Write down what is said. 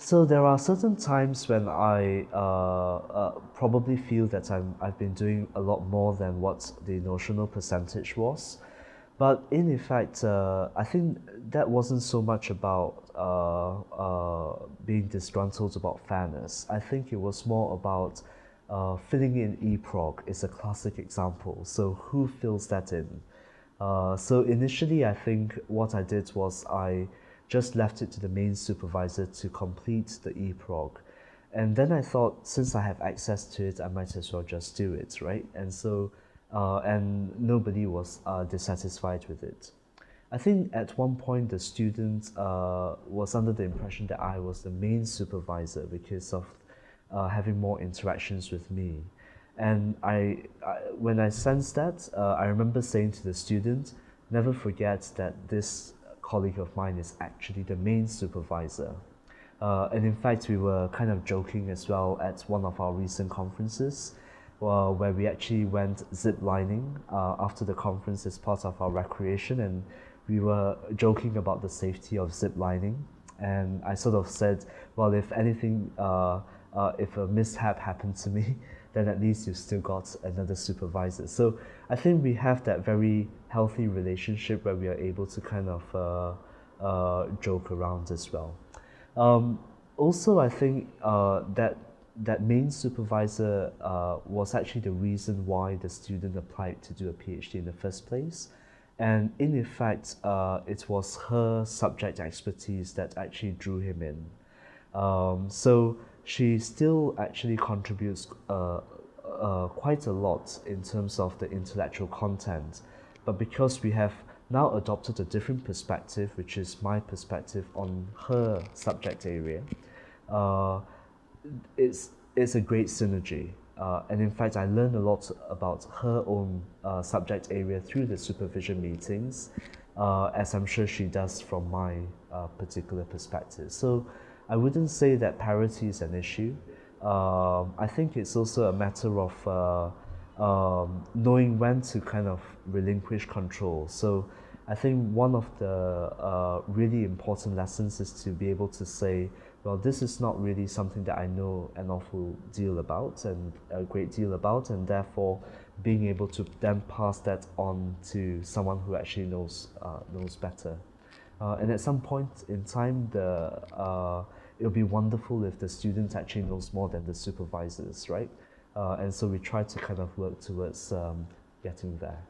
So there are certain times when I probably feel that I've been doing a lot more than what the notional percentage was. But in effect, I think that wasn't so much about being disgruntled about fairness. I think it was more about filling in EPROG is a classic example. So who fills that in? So initially, I think what I did was I just left it to the main supervisor to complete the EPROG. And then I thought, since I have access to it, I might as well just do it, right? And nobody was dissatisfied with it. I think at one point the student was under the impression that I was the main supervisor because of having more interactions with me. And when I sensed that, I remember saying to the student, never forget that this colleague of mine is actually the main supervisor. And in fact, we were kind of joking as well at one of our recent conferences, where we actually went zip lining after the conference as part of our recreation, and we were joking about the safety of zip lining. And I sort of said, well, if anything, if a mishap happened to me, then at least you've still got another supervisor. So I think we have that very healthy relationship where we are able to kind of joke around as well. Also, I think that main supervisor was actually the reason why the student applied to do a PhD in the first place. And in effect, it was her subject expertise that actually drew him in. So she still actually contributes quite a lot in terms of the intellectual content. But because we have now adopted a different perspective, which is my perspective on her subject area, uh, it's a great synergy. And in fact, I learned a lot about her own subject area through the supervision meetings, as I'm sure she does from my particular perspective. So I wouldn't say that parity is an issue. I think it's also a matter of knowing when to kind of relinquish control. So I think one of the really important lessons is to be able to say, well, this is not really something that I know an awful deal about and a great deal about, and therefore being able to then pass that on to someone who actually knows better. And at some point in time, it'll be wonderful if the student actually knows more than the supervisors, right? And so we try to kind of work towards getting there.